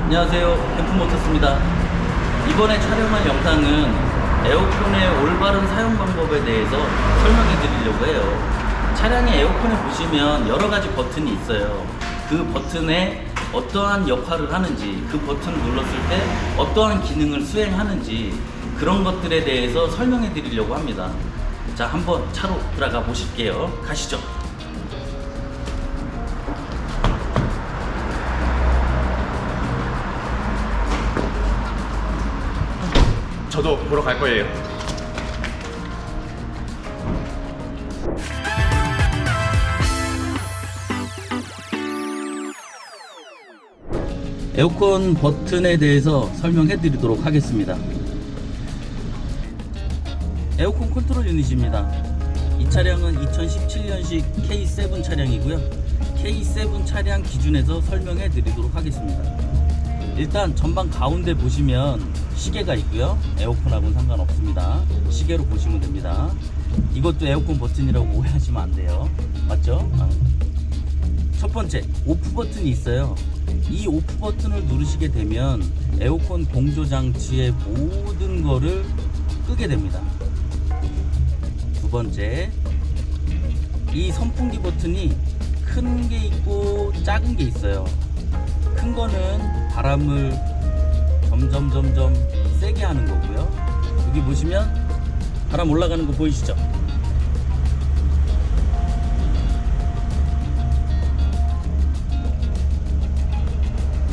안녕하세요, 캠프모터스입니다. 이번에 촬영할 영상은 에어컨의 올바른 사용 방법에 대해서 설명해 드리려고 해요. 차량의 에어컨에 보시면 여러 가지 버튼이 있어요. 그 버튼에 어떠한 역할을 하는지, 그 버튼을 눌렀을 때 어떠한 기능을 수행하는지, 그런 것들에 대해서 설명해 드리려고 합니다. 자, 한번 차로 들어가 보실게요. 가시죠. 저도 보러 갈 거예요. 에어컨 버튼에 대해서 설명해 드리도록 하겠습니다. 에어컨 컨트롤 유닛입니다. 이 차량은 2017년식 K7 차량이고요. K7 차량 기준에서 설명해 드리도록 하겠습니다. 일단 전방 가운데 보시면 시계가 있고요. 에어컨하고는 상관없습니다. 시계로 보시면 됩니다. 이것도 에어컨 버튼이라고 오해하시면 안 돼요. 맞죠? 첫 번째, 오프 버튼이 있어요. 이 오프 버튼을 누르시게 되면 에어컨 공조 장치의 모든 거를 끄게 됩니다. 두 번째, 이 선풍기 버튼이 큰 게 있고 작은 게 있어요. 큰 거는 바람을 점점 세게 하는 거고요. 여기 보시면 바람 올라가는 거 보이시죠?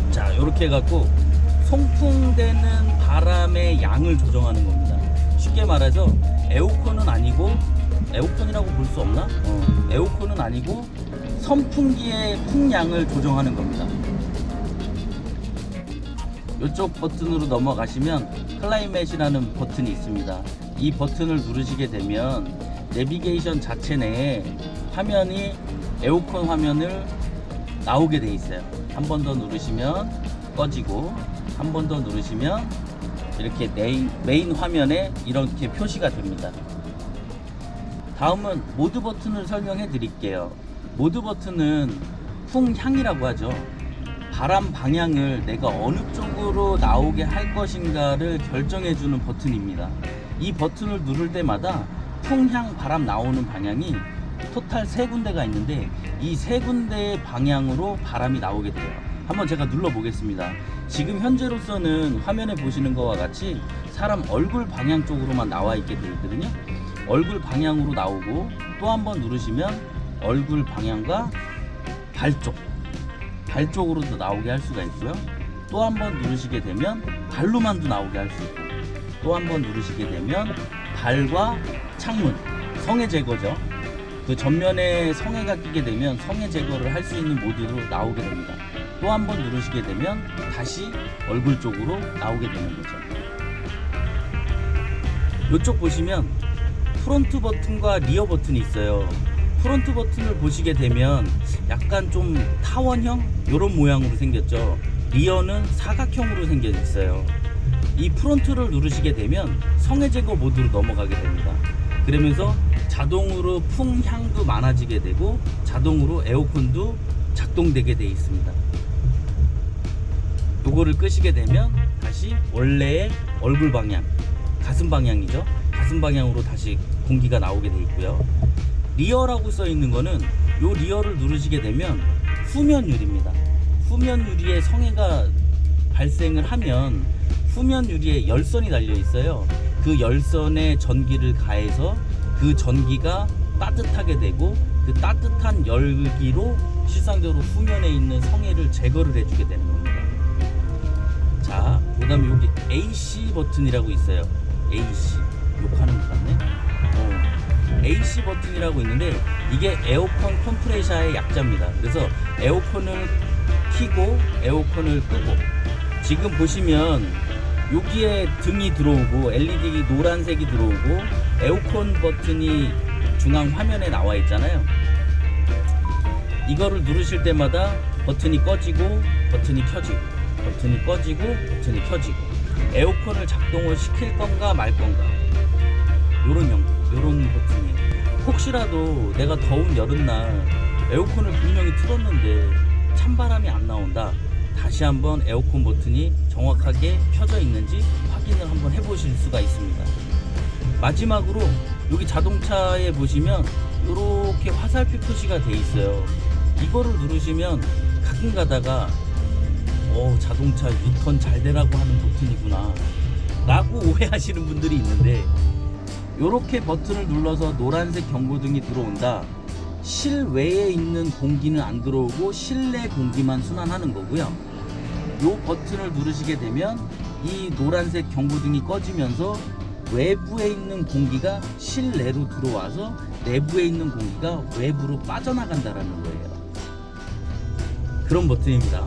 자, 이렇게 해갖고 송풍되는 바람의 양을 조정하는 겁니다. 쉽게 말해서 에어컨은 아니고, 에어컨이라고 볼 수 없나? 에어컨은 아니고 선풍기의 풍량을 조정하는 겁니다. 이쪽 버튼으로 넘어가시면 클라이맷이라는 버튼이 있습니다. 이 버튼을 누르시게 되면 내비게이션 자체 내에 화면이 에어컨 화면을 나오게 돼 있어요. 한 번 더 누르시면 꺼지고, 한 번 더 누르시면 이렇게 메인 화면에 이렇게 표시가 됩니다. 다음은 모드 버튼을 설명해 드릴게요. 모드 버튼은 풍향이라고 하죠. 바람 방향을 내가 어느 쪽으로 나오게 할 것인가를 결정해 주는 버튼입니다. 이 버튼을 누를 때마다 풍향 바람 나오는 방향이 토탈 3군데가 있는데, 이 3군데의 방향으로 바람이 나오게 돼요. 한번 제가 눌러 보겠습니다. 지금 현재로서는 화면에 보시는 것과 같이 사람 얼굴 방향 쪽으로만 나와 있게 되어 있거든요. 얼굴 방향으로 나오고, 또 한번 누르시면 얼굴 방향과 발 쪽으로도 나오게 할 수가 있고요. 또 한번 누르시게 되면 발로만도 나오게 할 수 있고, 또 한번 누르시게 되면 발과 창문, 성해 제거죠. 그 전면에 성해가 끼게 되면 성해 제거를 할 수 있는 모드로 나오게 됩니다. 또 한번 누르시게 되면 다시 얼굴 쪽으로 나오게 되는 거죠. 이쪽 보시면 프론트 버튼과 리어 버튼이 있어요. 프론트 버튼을 보시게 되면 약간 좀 타원형 이런 모양으로 생겼죠. 리어는 사각형으로 생겨 있어요. 이 프론트를 누르시게 되면 성해 제거 모드로 넘어가게 됩니다. 그러면서 자동으로 풍향도 많아지게 되고, 자동으로 에어컨도 작동되게 되어 있습니다. 요거를 끄시게 되면 다시 원래의 얼굴 방향, 가슴 방향이죠. 가슴 방향으로 다시 공기가 나오게 되어 있고요. 리어라고 써 있는 거는, 요 리어를 누르시게 되면 후면 유리입니다. 후면 유리에 성해가 발생을 하면 후면 유리에 열선이 달려 있어요. 그 열선에 전기를 가해서 그 전기가 따뜻하게 되고, 그 따뜻한 열기로 실상적으로 후면에 있는 성해를 제거를 해주게 되는 겁니다. 자, 그 다음에 여기 AC 버튼이라고 있어요. AC, 욕하는 것 같네. AC 버튼이라고 있는데, 이게 에어컨 컴프레셔의 약자입니다. 그래서 에어컨을 켜고 에어컨을 끄고, 지금 보시면 여기에 등이 들어오고 LED 노란색이 들어오고 에어컨 버튼이 중앙 화면에 나와 있잖아요. 이거를 누르실 때마다 버튼이 꺼지고 버튼이 켜지고, 버튼이 꺼지고 버튼이 켜지고, 에어컨을 작동을 시킬 건가 말 건가, 요런 버튼이에요. 혹시라도 내가 더운 여름날 에어컨을 분명히 틀었는데 찬바람이 안 나온다, 다시 한번 에어컨 버튼이 정확하게 켜져 있는지 확인을 한번 해보실 수가 있습니다. 마지막으로 여기 자동차에 보시면 이렇게 화살표 표시가 돼 있어요. 이거를 누르시면 가끔 가다가 자동차 유턴 잘 되라고 하는 버튼이구나 라고 오해하시는 분들이 있는데, 이렇게 버튼을 눌러서 노란색 경고등이 들어온다. 실외에 있는 공기는 안 들어오고 실내 공기만 순환하는 거고요. 이 버튼을 누르시게 되면 이 노란색 경고등이 꺼지면서 외부에 있는 공기가 실내로 들어와서 내부에 있는 공기가 외부로 빠져나간다라는 거예요. 그런 버튼입니다.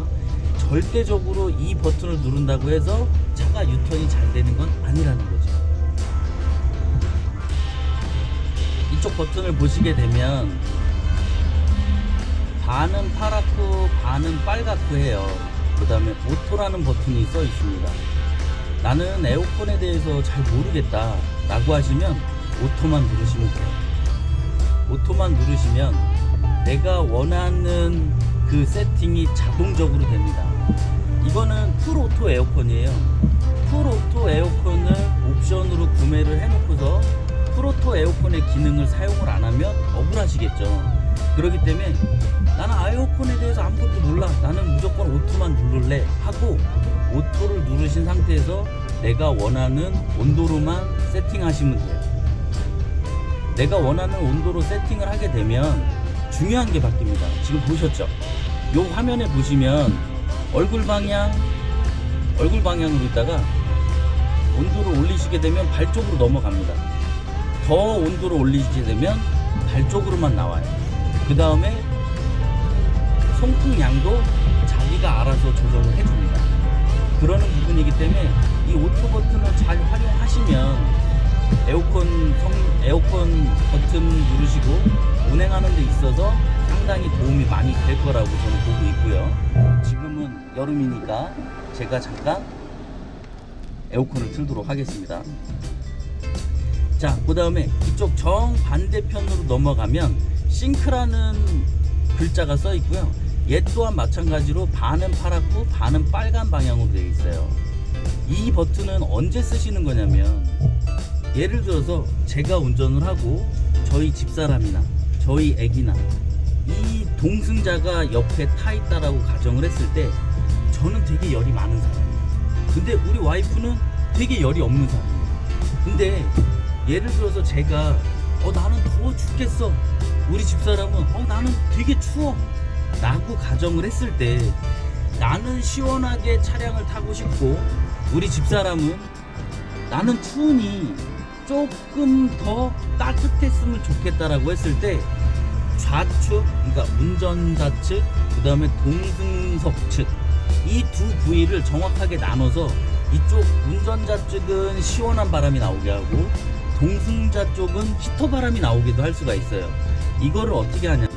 절대적으로 이 버튼을 누른다고 해서 차가 유턴이 잘 되는 건 아니라는 거죠. 이쪽 버튼을 보시게 되면 반은 파랗고 반은 빨갛고 해요. 그 다음에 오토라는 버튼이 써 있습니다. 나는 에어컨에 대해서 잘 모르겠다 라고 하시면 오토만 누르시면 돼요. 오토만 누르시면 내가 원하는 그 세팅이 자동적으로 됩니다. 이거는 풀오토 에어컨이에요. 풀오토 에어컨을 옵션으로 구매를 해놓고서 풀오토 에어컨의 기능을 사용을 안 하면 억울하시겠죠. 그렇기 때문에 나는 에어컨에 대해서 아무것도 몰라, 나는 무조건 오토만 누를래 하고 오토를 누르신 상태에서 내가 원하는 온도로만 세팅하시면 돼요. 내가 원하는 온도로 세팅을 하게 되면 중요한 게 바뀝니다. 지금 보셨죠? 요 화면에 보시면 얼굴 방향으로 있다가 온도를 올리시게 되면 발 쪽으로 넘어갑니다. 더 온도를 올리시게 되면 발 쪽으로만 나와요. 그 다음에 송풍량도 자기가 알아서 조정을 해줍니다. 그러는 부분이기 때문에 이 오토 버튼을 잘 활용하시면 에어컨 버튼 누르시고 운행하는 데 있어서 상당히 도움이 많이 될 거라고 저는 보고 있고요. 지금은 여름이니까 제가 잠깐 에어컨을 틀도록 하겠습니다. 자, 그 다음에 이쪽 정반대편으로 넘어가면 싱크라는 글자가 써 있고요. 얘 또한 마찬가지로 반은 파랗고 반은 빨간 방향으로 되어 있어요. 이 버튼은 언제 쓰시는 거냐면, 예를 들어서 제가 운전을 하고 저희 집사람이나 저희 애기나 이 동승자가 옆에 타 있다라고 가정을 했을 때 저는 되게 열이 많은 사람이에요. 근데 우리 와이프는 되게 열이 없는 사람이에요. 근데 예를 들어서 제가 나는 더워 죽겠어, 우리 집사람은 나는 되게 추워 라고 가정을 했을 때, 나는 시원하게 차량을 타고 싶고 우리 집사람은 나는 추우니 조금 더 따뜻했으면 좋겠다라고 했을 때, 좌측, 그러니까 운전자 측, 그 다음에 동승석 측, 이 두 부위를 정확하게 나눠서 이쪽 운전자 쪽은 시원한 바람이 나오게 하고 동승자 쪽은 히터 바람이 나오기도 할 수가 있어요. 이거를 어떻게 하냐,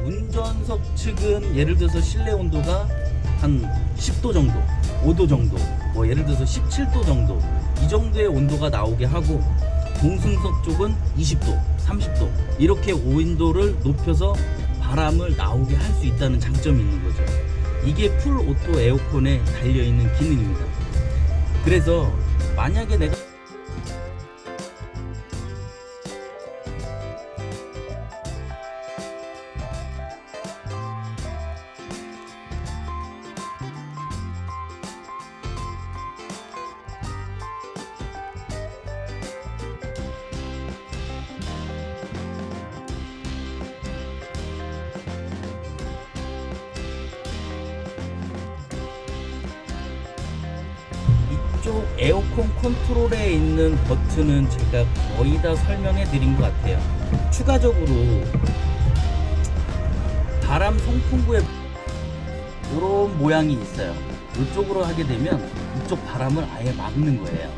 운전석 측은 예를 들어서 실내 온도가 한 10도 정도, 5도 정도, 뭐 예를 들어서 17도 정도, 이 정도의 온도가 나오게 하고, 동승석 쪽은 20도, 30도 이렇게 온도를 높여서 바람을 나오게 할 수 있다는 장점이 있는 거죠. 이게 풀 오토 에어컨에 달려있는 기능입니다. 그래서 만약에 내가 이쪽 에어컨 컨트롤에 있는 버튼은 제가 거의 다 설명해 드린 것 같아요. 추가적으로 바람 송풍구에 이런 모양이 있어요. 이쪽으로 하게 되면 이쪽 바람을 아예 막는 거예요.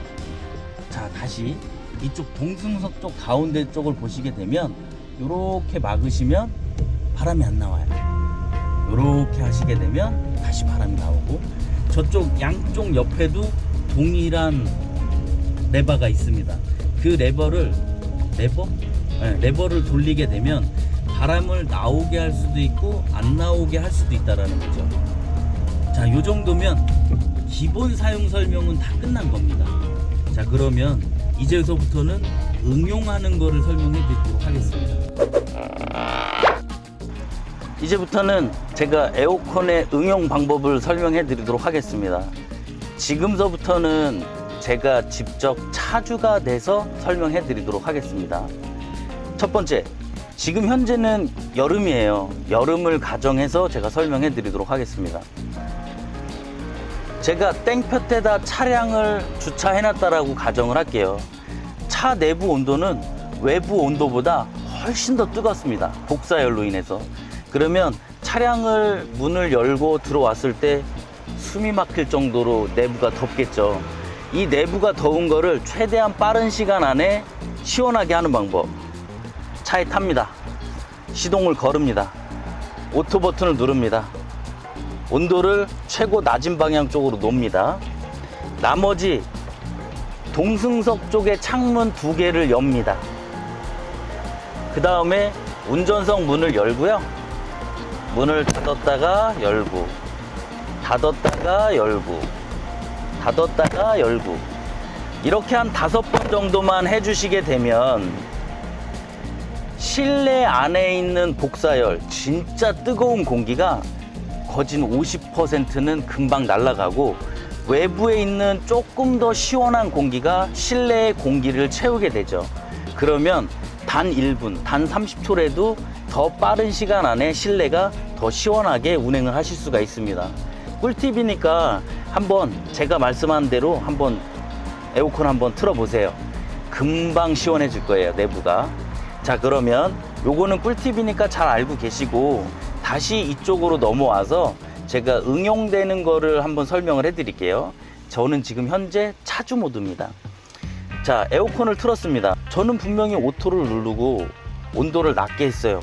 자, 다시 이쪽 동승석 쪽 가운데 쪽을 보시게 되면 요렇게 막으시면 바람이 안 나와요. 요렇게 하시게 되면 다시 바람이 나오고, 저쪽 양쪽 옆에도 동일한 레버가 있습니다. 그 레버를 돌리게 되면 바람을 나오게 할 수도 있고 안 나오게 할 수도 있다라는 거죠. 자, 요 정도면 기본 사용 설명은 다 끝난 겁니다. 자, 그러면 이제서부터는 응용하는 거를 설명해 드리도록 하겠습니다. 이제부터는 제가 에어컨의 응용 방법을 설명해 드리도록 하겠습니다. 지금서부터는 제가 직접 차주가 돼서 설명해 드리도록 하겠습니다. 첫 번째, 지금 현재는 여름이에요. 여름을 가정해서 제가 설명해 드리도록 하겠습니다. 제가 땡볕에다 차량을 주차해 놨다라고 가정을 할게요. 차 내부 온도는 외부 온도보다 훨씬 더 뜨겁습니다. 복사열로 인해서. 그러면 차량을 문을 열고 들어왔을 때 숨이 막힐 정도로 내부가 덥겠죠. 이 내부가 더운 거를 최대한 빠른 시간 안에 시원하게 하는 방법. 차에 탑니다. 시동을 걸읍니다. 오토 버튼을 누릅니다. 온도를 최고 낮은 방향 쪽으로 놓습니다. 나머지 동승석 쪽에 창문 2개를 엽니다. 그 다음에 운전석 문을 열고요. 문을 닫았다가 열고, 닫았다가 열고, 닫았다가 열고, 이렇게 한 5번 정도만 해주시게 되면 실내 안에 있는 복사열, 진짜 뜨거운 공기가 거진 50%는 금방 날아가고, 외부에 있는 조금 더 시원한 공기가 실내의 공기를 채우게 되죠. 그러면 단 1분, 단 30초라도 더 빠른 시간 안에 실내가 더 시원하게 운행을 하실 수가 있습니다. 꿀팁이니까 한번 제가 말씀한 대로 한번 에어컨 한번 틀어보세요. 금방 시원해질 거예요, 내부가. 자, 그러면 요거는 꿀팁이니까 잘 알고 계시고, 다시 이쪽으로 넘어와서 제가 응용되는 거를 한번 설명을 해 드릴게요. 저는 지금 현재 차주 모드입니다. 자, 에어컨을 틀었습니다. 저는 분명히 오토를 누르고 온도를 낮게 했어요.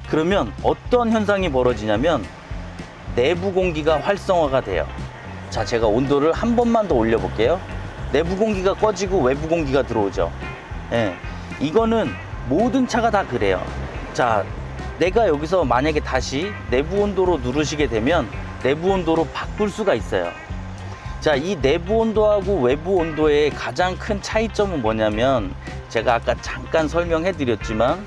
그러면 어떤 현상이 벌어지냐면 내부 공기가 활성화가 돼요. 자, 제가 온도를 한 번만 더 올려 볼게요. 내부 공기가 꺼지고 외부 공기가 들어오죠. 예, 이거는 모든 차가 다 그래요. 자, 내가 여기서 만약에 다시 내부 온도로 누르시게 되면 내부 온도로 바꿀 수가 있어요. 자, 이 내부 온도하고 외부 온도의 가장 큰 차이점은 뭐냐면, 제가 아까 잠깐 설명해 드렸지만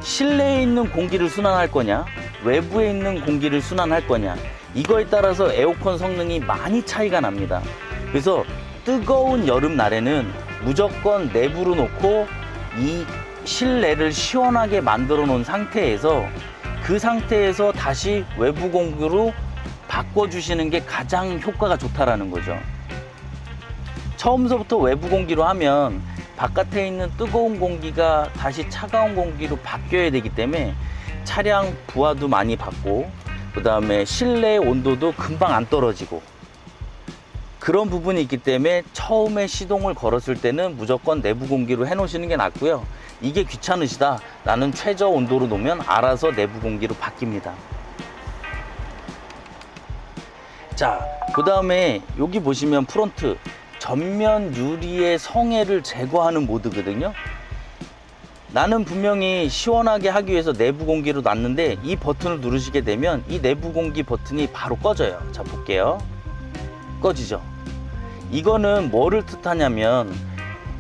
실내에 있는 공기를 순환할 거냐, 외부에 있는 공기를 순환할 거냐, 이거에 따라서 에어컨 성능이 많이 차이가 납니다. 그래서 뜨거운 여름날에는 무조건 내부로 놓고 이 실내를 시원하게 만들어 놓은 상태에서, 그 상태에서 다시 외부 공기로 바꿔주시는 게 가장 효과가 좋다라는 거죠. 처음서부터 외부 공기로 하면 바깥에 있는 뜨거운 공기가 다시 차가운 공기로 바뀌어야 되기 때문에 차량 부하도 많이 받고, 그 다음에 실내 온도도 금방 안 떨어지고, 그런 부분이 있기 때문에 처음에 시동을 걸었을 때는 무조건 내부 공기로 해 놓으시는 게 낫고요. 이게 귀찮으시다, 나는 최저 온도로 놓으면 알아서 내부 공기로 바뀝니다. 자, 그 다음에 여기 보시면 프론트 전면 유리의 성에를 제거하는 모드거든요. 나는 분명히 시원하게 하기 위해서 내부 공기로 놨는데 이 버튼을 누르시게 되면 이 내부 공기 버튼이 바로 꺼져요. 자, 볼게요. 꺼지죠. 이거는 뭐를 뜻하냐면,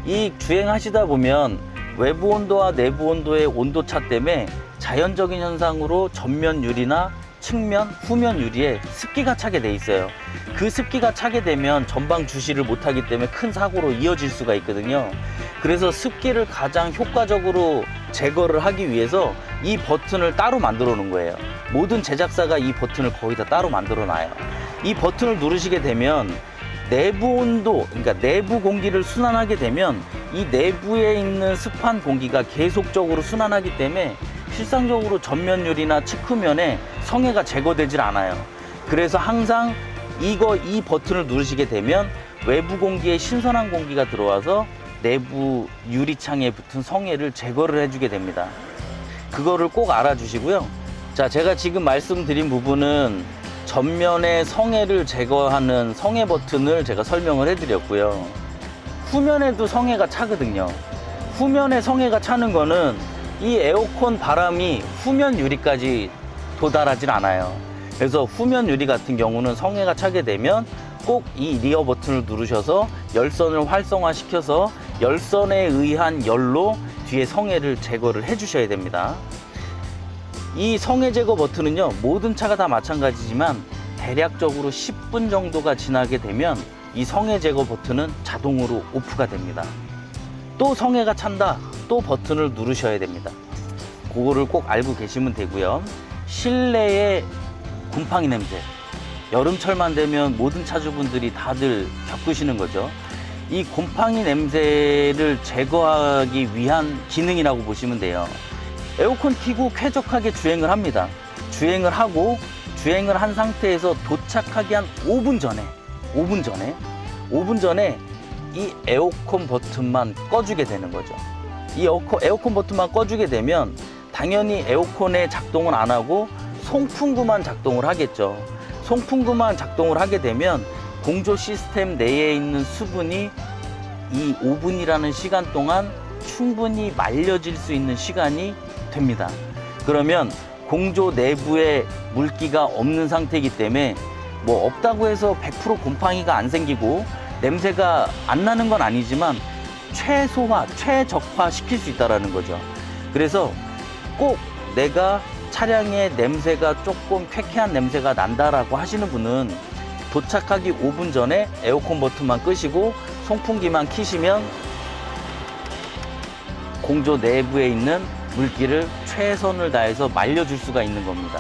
이 주행하시다 보면 외부 온도와 내부 온도의 온도차 때문에 자연적인 현상으로 전면 유리나 측면, 후면 유리에 습기가 차게 돼 있어요. 그 습기가 차게 되면 전방 주시를 못하기 때문에 큰 사고로 이어질 수가 있거든요. 그래서 습기를 가장 효과적으로 제거를 하기 위해서 이 버튼을 따로 만들어 놓은 거예요. 모든 제작사가 이 버튼을 거의 다 따로 만들어 놔요. 이 버튼을 누르시게 되면 내부 온도, 그러니까 내부 공기를 순환하게 되면 이 내부에 있는 습한 공기가 계속적으로 순환하기 때문에 실상적으로 전면 유리나 측후면에 성에가 제거되질 않아요. 그래서 항상 이 버튼을 누르시게 되면 외부 공기에 신선한 공기가 들어와서 내부 유리창에 붙은 성에를 제거를 해주게 됩니다. 그거를 꼭 알아주시고요. 자, 제가 지금 말씀드린 부분은 전면의 성해를 제거하는 성해 버튼을 제가 설명을 해드렸고요. 후면에도 성해가 차거든요. 후면에 성해가 차는 거는 이 에어컨 바람이 후면 유리까지 도달하진 않아요. 그래서 후면 유리 같은 경우는 성해가 차게 되면 꼭 이 리어 버튼을 누르셔서 열선을 활성화시켜서 열선에 의한 열로 뒤에 성해를 제거를 해 주셔야 됩니다. 이 성해 제거 버튼은요, 모든 차가 다 마찬가지지만 대략적으로 10분 정도가 지나게 되면 이 성해 제거 버튼은 자동으로 오프가 됩니다. 또 성해가 찬다, 또 버튼을 누르셔야 됩니다. 그거를 꼭 알고 계시면 되고요. 실내의 곰팡이 냄새, 여름철만 되면 모든 차주분들이 다들 겪으시는 거죠. 이 곰팡이 냄새를 제거하기 위한 기능이라고 보시면 돼요. 에어컨 켜고 쾌적하게 주행을 합니다. 주행을 한 상태에서 도착하기 한 5분 전에 이 에어컨 버튼만 꺼주게 되는 거죠. 이 에어컨 버튼만 꺼주게 되면 당연히 에어컨의 작동은 안 하고 송풍구만 작동을 하겠죠. 송풍구만 작동을 하게 되면 공조 시스템 내에 있는 수분이 이 5분이라는 시간 동안 충분히 말려질 수 있는 시간이 됩니다. 그러면 공조 내부에 물기가 없는 상태이기 때문에 뭐 없다고 해서 100% 곰팡이가 안 생기고 냄새가 안 나는 건 아니지만 최소화, 최적화 시킬 수 있다는 거죠. 그래서 꼭 내가 차량의 냄새가 조금 쾌쾌한 냄새가 난다라고 하시는 분은 도착하기 5분 전에 에어컨 버튼만 끄시고 송풍기만 켜시면 공조 내부에 있는 물기를 최선을 다해서 말려줄 수가 있는 겁니다.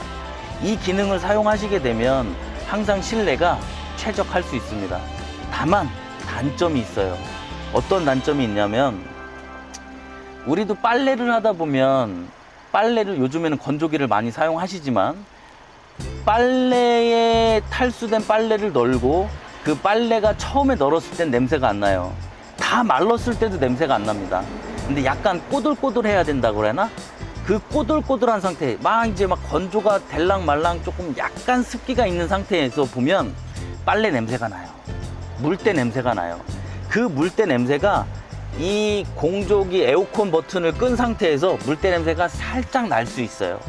이 기능을 사용하시게 되면 항상 실내가 최적할 수 있습니다. 다만 단점이 있어요. 어떤 단점이 있냐면 우리도 빨래를 하다 보면 빨래를 요즘에는 건조기를 많이 사용하시지만 빨래에 탈수된 빨래를 널고 그 빨래가 처음에 널었을 땐 냄새가 안 나요. 다 말랐을 때도 냄새가 안 납니다. 근데 약간 꼬들꼬들해야 된다고 그러나? 그 꼬들꼬들한 상태, 이제 건조가 될랑 말랑 조금 약간 습기가 있는 상태에서 보면 빨래 냄새가 나요. 물때 냄새가 나요. 그 물때 냄새가 이 공조기 에어컨 버튼을 끈 상태에서 물때 냄새가 살짝 날 수 있어요.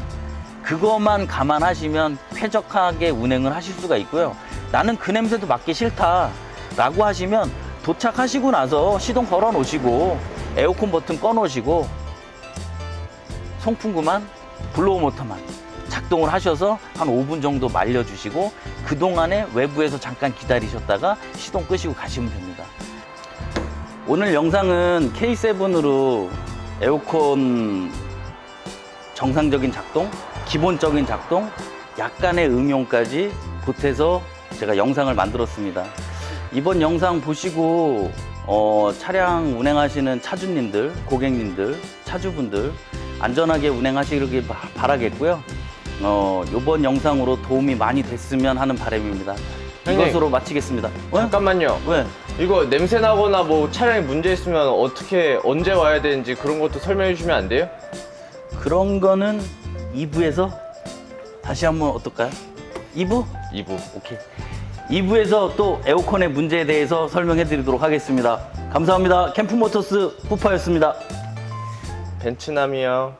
그것만 감안하시면 쾌적하게 운행을 하실 수가 있고요. 나는 그 냄새도 맡기 싫다 라고 하시면 도착하시고 나서 시동 걸어 놓으시고 에어컨 버튼 꺼 놓으시고 송풍구만, 블로우 모터만 작동을 하셔서 한 5분 정도 말려주시고 그동안에 외부에서 잠깐 기다리셨다가 시동 끄시고 가시면 됩니다. 오늘 영상은 K7으로 에어컨 정상적인 작동, 기본적인 작동, 약간의 응용까지 보태서 제가 영상을 만들었습니다. 이번 영상 보시고 차량 운행하시는 차주님들, 고객님들, 차주분들 안전하게 운행하시길 바라겠고요. 이번 영상으로 도움이 많이 됐으면 하는 바람입니다. 형님, 이것으로 마치겠습니다. 잠깐만요. 왜? 이거 냄새 나거나 뭐 차량에 문제 있으면 어떻게 언제 와야 되는지 그런 것도 설명해 주시면 안 돼요? 그런 거는 2부에서 다시 한번 어떨까요? 2부? 2부. 오케이. 2부에서 또 에어컨의 문제에 대해서 설명해 드리도록 하겠습니다. 감사합니다. 캠프모터스 푸파였습니다. 벤츠남이요.